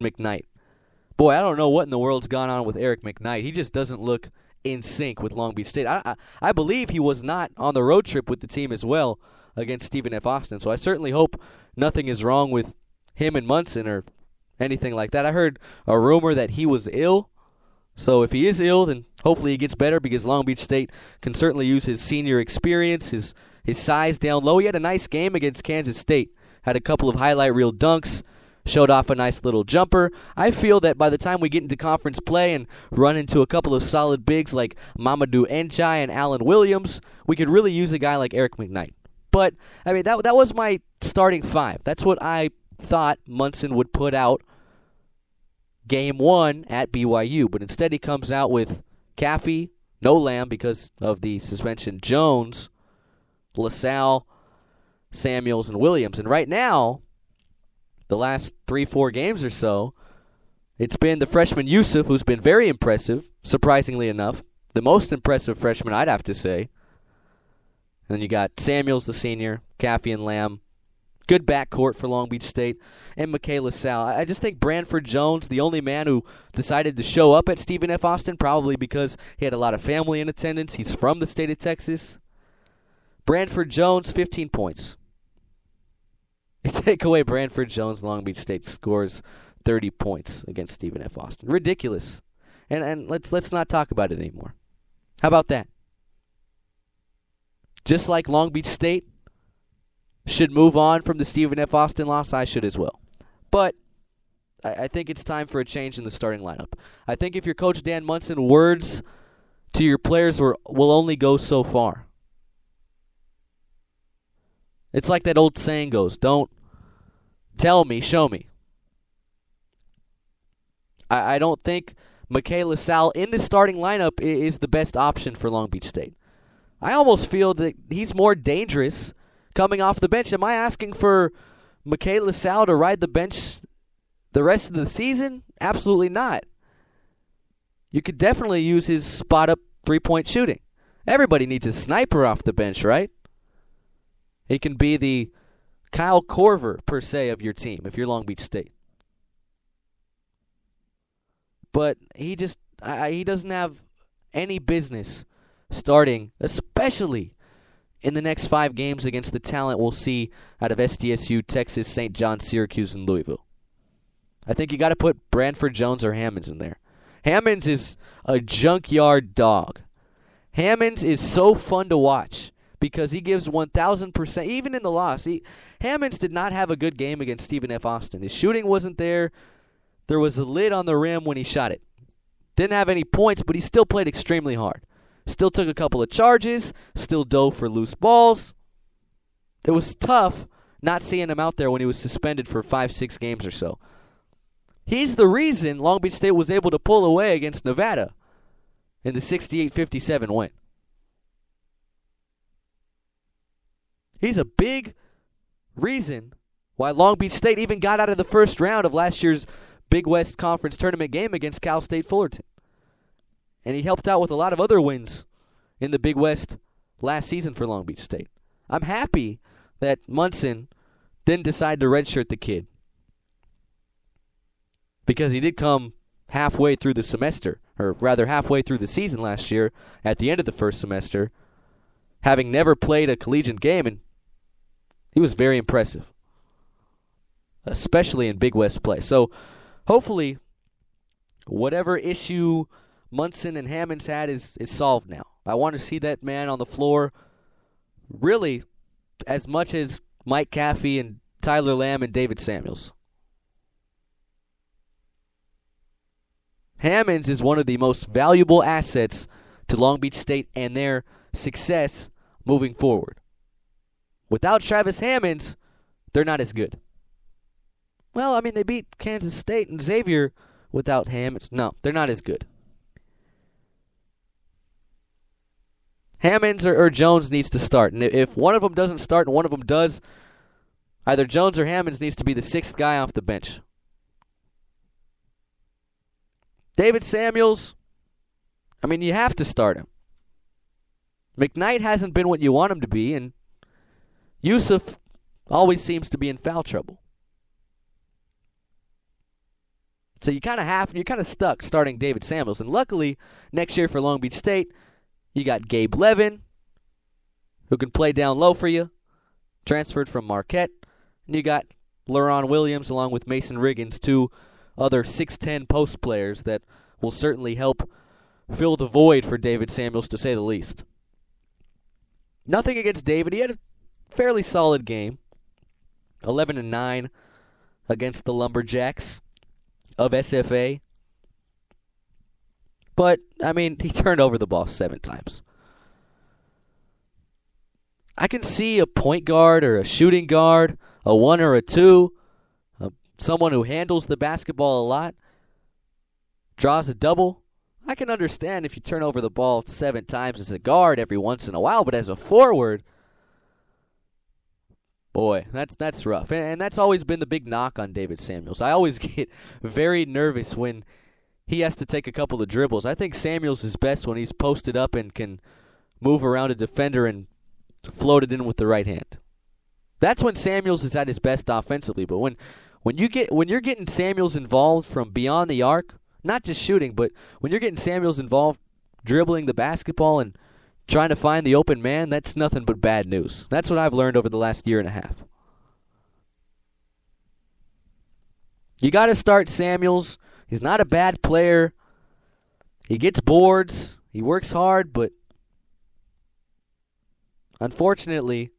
McKnight. Boy, I don't know what in the world's gone on with Eric McKnight. He just doesn't look in sync with Long Beach State. I believe he was not on the road trip with the team as well against Stephen F. Austin, so I certainly hope nothing is wrong with him and Munson or anything like that. I heard a rumor that he was ill, so if he is ill, then hopefully he gets better because Long Beach State can certainly use his senior experience, his size down low. He had a nice game against Kansas State, had a couple of highlight reel dunks, showed off a nice little jumper. I feel that by the time we get into conference play and run into a couple of solid bigs like Mamadou Njai and Allen Williams, we could really use a guy like Eric McKnight. But, I mean, that was my starting five. That's what I thought Munson would put out game one at BYU. But instead he comes out with Caffey, no Lamb because of the suspension, Jones, LaSalle, Samuels, and Williams. And right now, the last 3-4 games or so, it's been the freshman Yusuf, who's been very impressive, surprisingly enough. The most impressive freshman, I'd have to say. And then you got Samuels, the senior, Caffey and Lamb. Good backcourt for Long Beach State. And Michaela Sal. I just think Branford Jones, the only man who decided to show up at Stephen F. Austin, probably because he had a lot of family in attendance. He's from the state of Texas. Branford Jones, 15 points. You take away Branford Jones, Long Beach State scores 30 points against Stephen F. Austin. Ridiculous. And let's not talk about it anymore. How about that? Just like Long Beach State should move on from the Stephen F. Austin loss, I should as well. But I think it's time for a change in the starting lineup. I think if you're Coach Dan Munson, words to your players will only go so far. It's like that old saying goes, don't tell me, show me. I don't think Michaela Sal in the starting lineup is the best option for Long Beach State. I almost feel that he's more dangerous coming off the bench. Am I asking for Michaela Sal to ride the bench the rest of the season? Absolutely not. You could definitely use his spot-up three-point shooting. Everybody needs a sniper off the bench, right? He can be the Kyle Korver, per se, of your team if you're Long Beach State. But he doesn't have any business starting, especially in the next 5 games against the talent we'll see out of SDSU, Texas, St. John, Syracuse, and Louisville. I think you got to put Branford Jones or Hammonds in there. Hammonds is a junkyard dog. Hammonds is so fun to watch because he gives 1,000%, even in the loss. Hammonds did not have a good game against Stephen F. Austin. His shooting wasn't there. There was a lid on the rim when he shot it. Didn't have any points, but he still played extremely hard. Still took a couple of charges, still dove for loose balls. It was tough not seeing him out there when he was suspended for 5-6 games or so. He's the reason Long Beach State was able to pull away against Nevada in the 68-57 win. He's a big reason why Long Beach State even got out of the first round of last year's Big West Conference tournament game against Cal State Fullerton. And he helped out with a lot of other wins in the Big West last season for Long Beach State. I'm happy that Munson didn't decide to redshirt the kid, because he did come halfway through the semester, or rather halfway through the season last year at the end of the first semester, having never played a collegiate game, and he was very impressive, especially in Big West play. So hopefully whatever issue Munson and Hammonds had is solved now. I want to see that man on the floor really as much as Mike Caffey and Tyler Lamb and David Samuels. Hammonds is one of the most valuable assets to Long Beach State and their success moving forward. Without Travis Hammonds, they're not as good. Well, I mean, they beat Kansas State and Xavier without Hammonds. No, they're not as good. Hammonds or Jones needs to start. And if one of them doesn't start and one of them does, either Jones or Hammonds needs to be the 6th guy off the bench. David Samuels, I mean, you have to start him. McKnight hasn't been what you want him to be, and Yusuf always seems to be in foul trouble. So you're kind of stuck starting David Samuels. And luckily, next year for Long Beach State, you got Gabe Levin, who can play down low for you, transferred from Marquette. And you got LaRon Williams along with Mason Riggins, two other 6'10 post players that will certainly help fill the void for David Samuels, to say the least. Nothing against David. He had a fairly solid game. 11-9 against the Lumberjacks of SFA. But, I mean, he turned over the ball 7 times. I can see a point guard or a shooting guard, a 1 or a 2, someone who handles the basketball a lot, draws a double. I can understand if you turn over the ball 7 times as a guard every once in a while, but as a forward, boy, that's rough. And that's always been the big knock on David Samuels. I always get very nervous when he has to take a couple of dribbles. I think Samuels is best when he's posted up and can move around a defender and float it in with the right hand. That's when Samuels is at his best offensively. But when you're getting Samuels involved from beyond the arc, not just shooting, but when you're getting Samuels involved dribbling the basketball and trying to find the open man, that's nothing but bad news. That's what I've learned over the last year and a half. You got to start Samuels. He's not a bad player. He gets boards. He works hard, but unfortunately,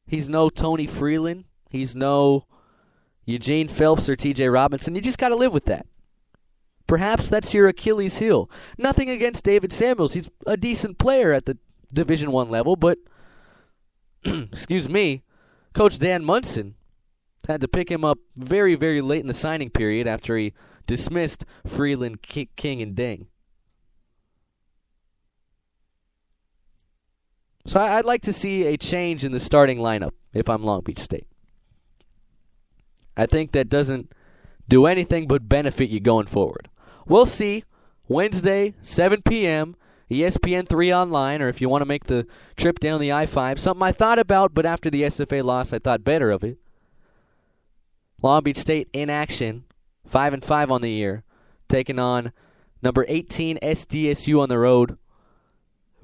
he's no Tony Freeland. He's no Eugene Phelps or TJ Robinson. You just got to live with that. Perhaps that's your Achilles heel. Nothing against David Samuels. He's a decent player at the Division I level, but, excuse me, Coach Dan Munson had to pick him up very, very late in the signing period after he dismissed Freeland, King, and Ding. So I'd like to see a change in the starting lineup if I'm Long Beach State. I think that doesn't do anything but benefit you going forward. We'll see. Wednesday, 7 p.m., ESPN 3 online, or if you want to make the trip down the I-5. Something I thought about, but after the SFA loss, I thought better of it. Long Beach State in action, 5-5 on the year, taking on number 18 SDSU on the road.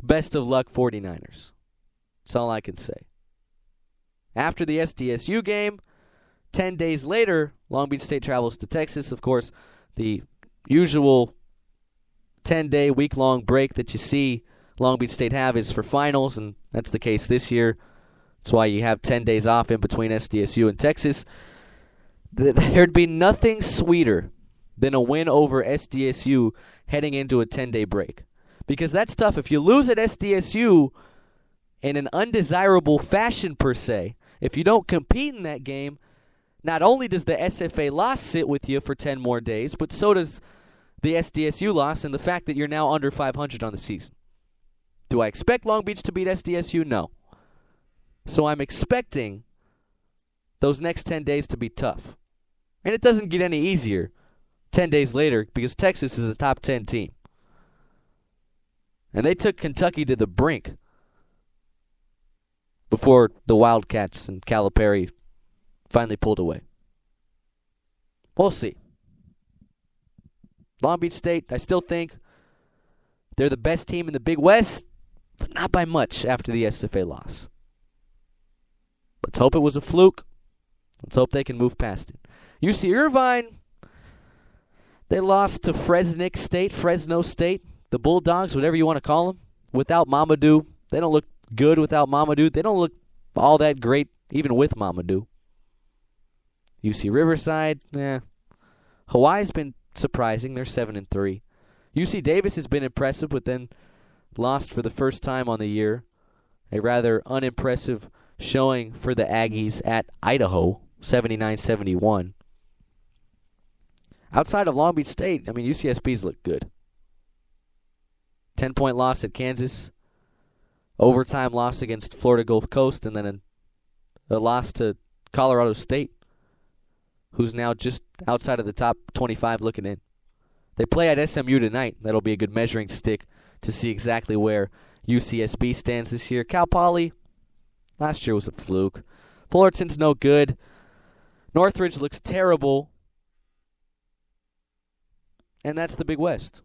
Best of luck, 49ers. That's all I can say. After the SDSU game, 10 days later, Long Beach State travels to Texas. Of course, the usual 10-day, week-long break that you see Long Beach State have is for finals, and that's the case this year. That's why you have 10 days off in between SDSU and Texas. There'd be nothing sweeter than a win over SDSU heading into a 10-day break. Because that's tough. If you lose at SDSU in an undesirable fashion per se, if you don't compete in that game, not only does the SFA loss sit with you for 10 more days, but so does the SDSU loss and the fact that you're now under 500 on the season. Do I expect Long Beach to beat SDSU? No. So I'm expecting those next 10 days to be tough. And it doesn't get any easier 10 days later because Texas is a top 10 team. And they took Kentucky to the brink before the Wildcats and Calipari finally pulled away. We'll see. Long Beach State, I still think they're the best team in the Big West, but not by much after the SFA loss. Let's hope it was a fluke. Let's hope they can move past it. UC Irvine, they lost to Fresno State, the Bulldogs, whatever you want to call them, without Mamadou. They don't look good without Mamadou. They don't look all that great even with Mamadou. UC Riverside, Hawaii's been surprising. They're 7-3. UC Davis has been impressive, but then lost for the first time on the year. A rather unimpressive showing for the Aggies at Idaho, 79-71. Outside of Long Beach State, UCSB's look good. 10-point loss at Kansas. Overtime loss against Florida Gulf Coast, and then a loss to Colorado State, who's now just outside of the top 25 looking in. They play at SMU tonight. That'll be a good measuring stick to see exactly where UCSB stands this year. Cal Poly, last year was a fluke. Fullerton's no good. Northridge looks terrible. And that's the Big West.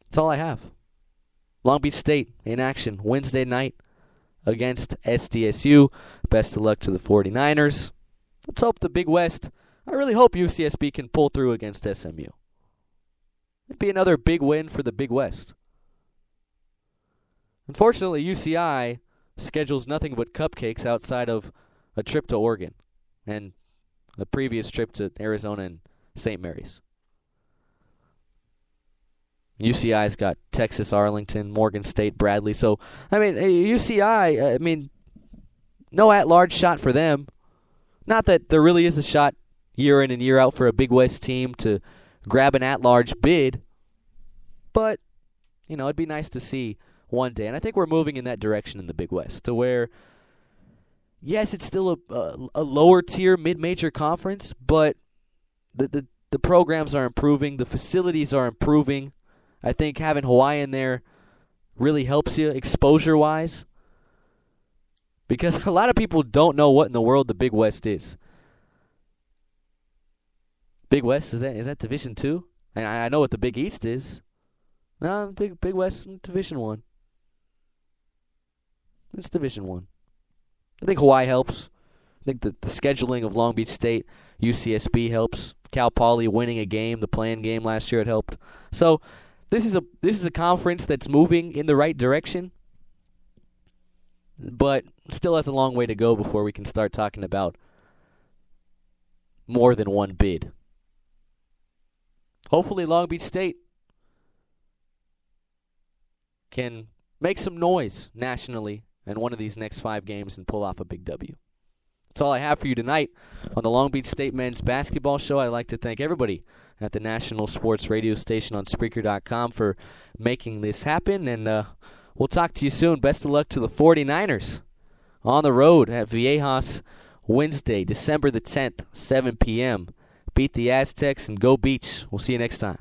That's all I have. Long Beach State in action Wednesday night against SDSU. Best of luck to the 49ers. Let's hope the Big West, I really hope UCSB can pull through against SMU. It'd be another big win for the Big West. Unfortunately, UCI schedules nothing but cupcakes outside of a trip to Oregon and a previous trip to Arizona and St. Mary's. UCI's got Texas, Arlington, Morgan State, Bradley. So, UCI, no at-large shot for them. Not that there really is a shot year in and year out for a Big West team to grab an at-large bid. But, it'd be nice to see one day. And I think we're moving in that direction in the Big West to where, yes, it's still a lower-tier mid-major conference, but the programs are improving. The facilities are improving. I think having Hawaii in there really helps you exposure-wise because a lot of people don't know what in the world the Big West is. Big West, is that Division II? And I know what the Big East is. No, Big West, Division I. It's Division I. I think Hawaii helps. I think the scheduling of Long Beach State, UCSB helps. Cal Poly winning a game, the play-in game last year, it helped. So this is a conference that's moving in the right direction, but still has a long way to go before we can start talking about more than one bid. Hopefully Long Beach State can make some noise nationally in one of these next 5 games and pull off a big W. That's all I have for you tonight on the Long Beach State Men's Basketball Show. I'd like to thank everybody at the National Sports Radio Station on Spreaker.com for making this happen, and we'll talk to you soon. Best of luck to the 49ers on the road at Viejas Wednesday, December the 10th, 7 p.m. Beat the Aztecs and go Beach. We'll see you next time.